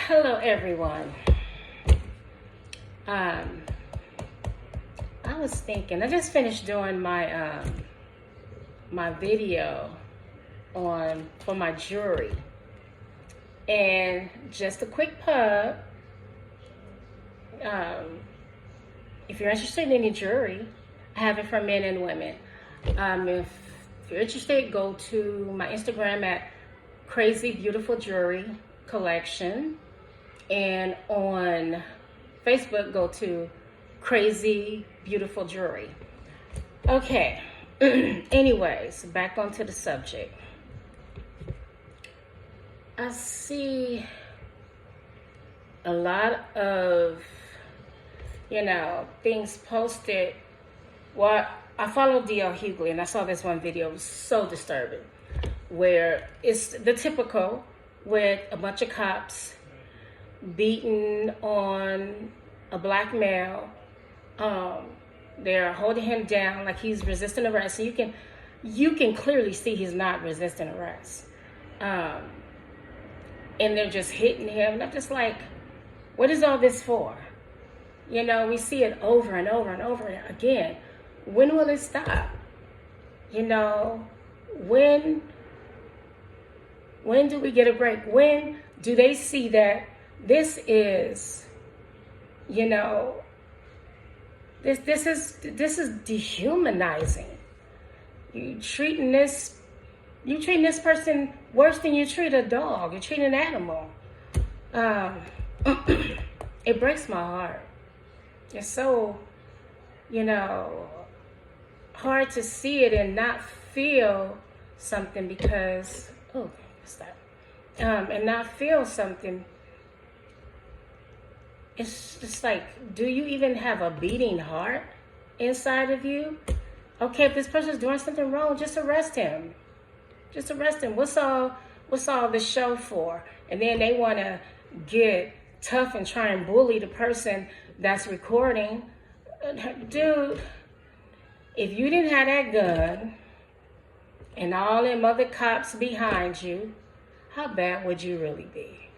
Hello everyone. Um, I was thinking, I just finished doing my video for my jewelry. And just a quick plug, if you're interested in any jewelry, I have it for men and women. If you're interested, go to my Instagram at Crazy Beautiful Jewelry Collection. And on Facebook, go to Crazy Beautiful Jewelry. Okay, anyways, back onto the subject. I see a lot of, things posted. Well, I follow D.L. Hughley, and I saw this one video. It was so disturbing, where it's the typical with a bunch of cops beating on a black male. They're holding him down like he's resisting arrest. And you can clearly see he's not resisting arrest. And they're just hitting him. And I'm just like, what is all this for? We see it over and over and over again. When will it stop? When do we get a break? When do they see that this is, this is dehumanizing? You treating this person worse than you treat a dog. You treat an animal. It breaks my heart. It's so, hard to see it and not feel something because, what's that? And not feel something. It's just like, do you even have a beating heart inside of you? Okay, if this person's doing something wrong, just arrest him. Just arrest him. What's all the show for? And then they want to get tough and try and bully the person that's recording. Dude, if you didn't have that gun and all them other cops behind you, how bad would you really be?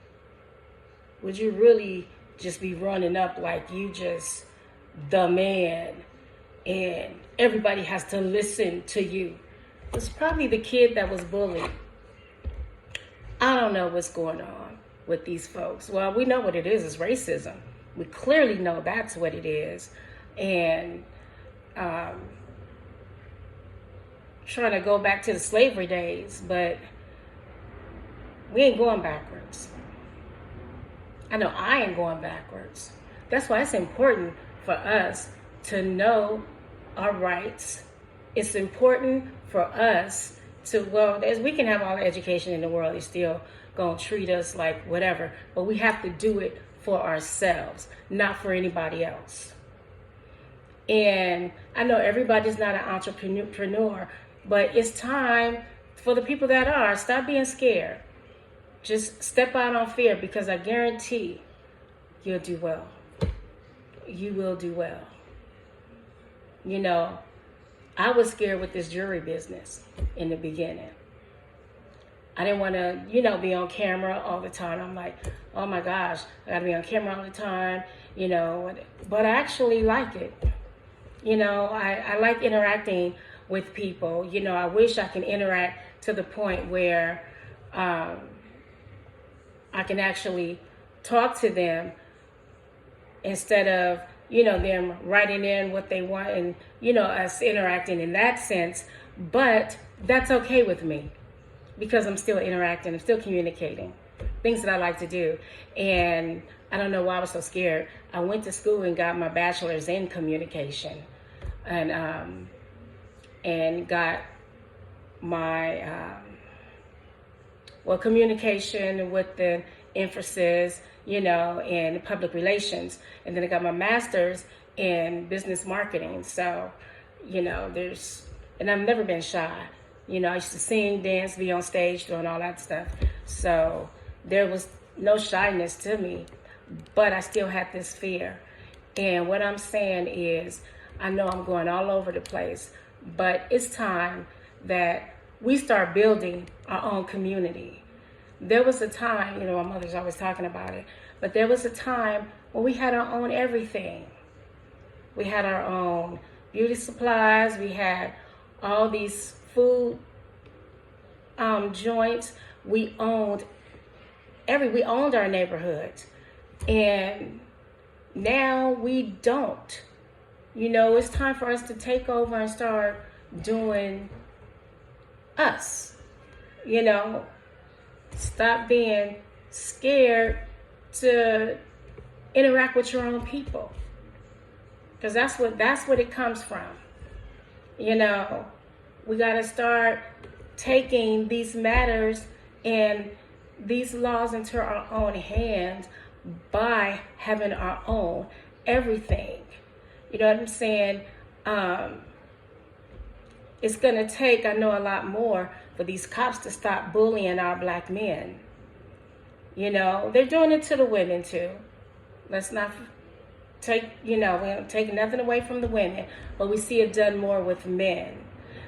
Would you really just be running up like you just the man and everybody has to listen to you? It's probably the kid that was bullied. I don't know what's going on with these folks. Well, we know what it is. It's racism. We clearly know that's what it is. And trying to go back to the slavery days, but we ain't going backwards. I know I ain't going backwards. That's why it's important for us to know our rights. It's important for us to, we can have all the education in the world, they're still going to treat us like whatever, but we have to do it for ourselves, not for anybody else. And I know everybody's not an entrepreneur, but it's time for the people that are, stop being scared. Just step out on fear, because I guarantee you'll do well. You will do well. I was scared with this jewelry business in the beginning. I didn't want to, be on camera all the time. I'm like, oh my gosh, I got to be on camera all the time, but I actually like it. I like interacting with people. I wish I can interact to the point where I can actually talk to them instead of, them writing in what they want and, us interacting in that sense. But that's okay with me because I'm still interacting, I'm still communicating, things that I like to do. And I don't know why I was so scared. I went to school and got my bachelor's in communication and got my, communication with the emphasis, in public relations. And then I got my master's in business marketing. So, and I've never been shy. I used to sing, dance, be on stage, doing all that stuff. So there was no shyness to me, but I still had this fear. And what I'm saying is, I know I'm going all over the place, but it's time that we start building our own community. there was a time, my mother's always talking about it, but there was a time when we had our own everything. We had our own beauty supplies. We had all these food joints. We owned our neighborhoods, and now we don't. It's time for us to take over and start doing us. Stop being scared to interact with your own people, because that's what it comes from. We got to start taking these matters and these laws into our own hands by having our own everything. You know what I'm saying? It's going to take, I know, a lot more for these cops to stop bullying our black men. They're doing it to the women too. Let's not take, we don't take nothing away from the women, but we see it done more with men.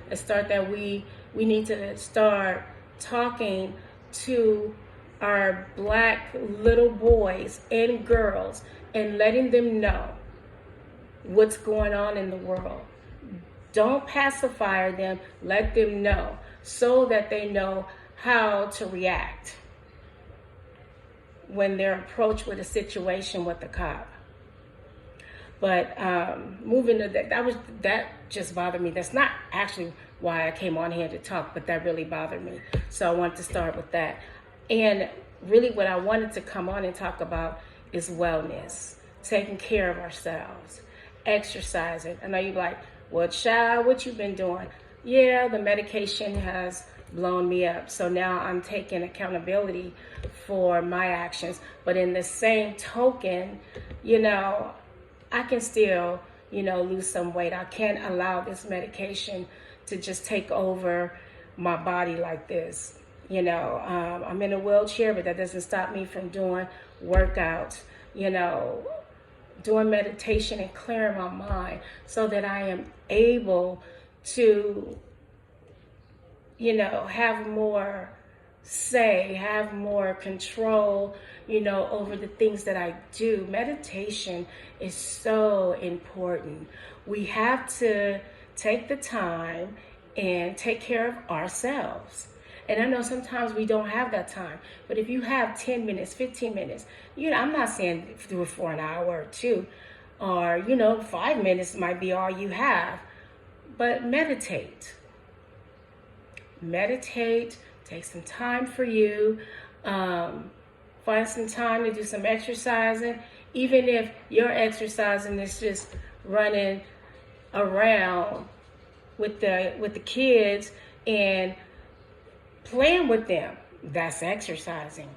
Let's start that we need to start talking to our black little boys and girls and letting them know what's going on in the world. Don't pacify them, let them know so that they know how to react when they're approached with a situation with the cop. But moving to that just bothered me. That's not actually why I came on here to talk, but that really bothered me. So I wanted to start with that. And really what I wanted to come on and talk about is wellness, taking care of ourselves, exercising. I know you're like, well, child, what you been doing? Yeah, the medication has blown me up. So now I'm taking accountability for my actions. But in the same token, I can still, lose some weight. I can't allow this medication to just take over my body like this. I'm in a wheelchair, but that doesn't stop me from doing workouts, doing meditation and clearing my mind so that I am able to, have more say, have more control, over the things that I do. Meditation is so important. We have to take the time and take care of ourselves. And I know sometimes we don't have that time, but if you have 10 minutes, 15 minutes, I'm not saying do it for an hour or two, or, 5 minutes might be all you have, but meditate. Meditate, take some time for you, find some time to do some exercising, even if your exercising is just running around with the kids and playing with them. That's exercising.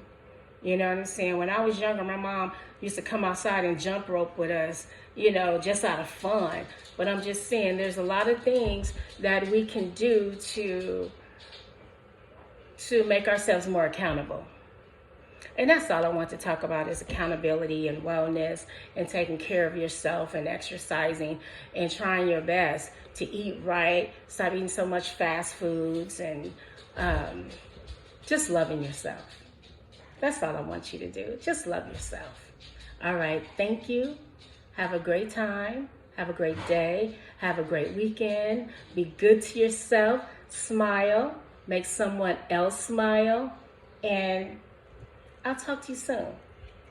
You know what I'm saying? When I was younger, my mom used to come outside and jump rope with us, just out of fun. But I'm just saying there's a lot of things that we can do to make ourselves more accountable. And that's all I want to talk about is accountability and wellness and taking care of yourself and exercising and trying your best to eat right, stop eating so much fast foods, and just loving yourself. That's all I want you to do. Just love yourself. All right. Thank you. Have a great time. Have a great day. Have a great weekend. Be good to yourself. Smile. Make someone else smile. And I'll talk to you soon.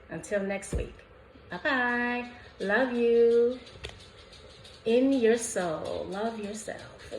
Until next week. Bye-bye. Love you. In your soul. Love yourself.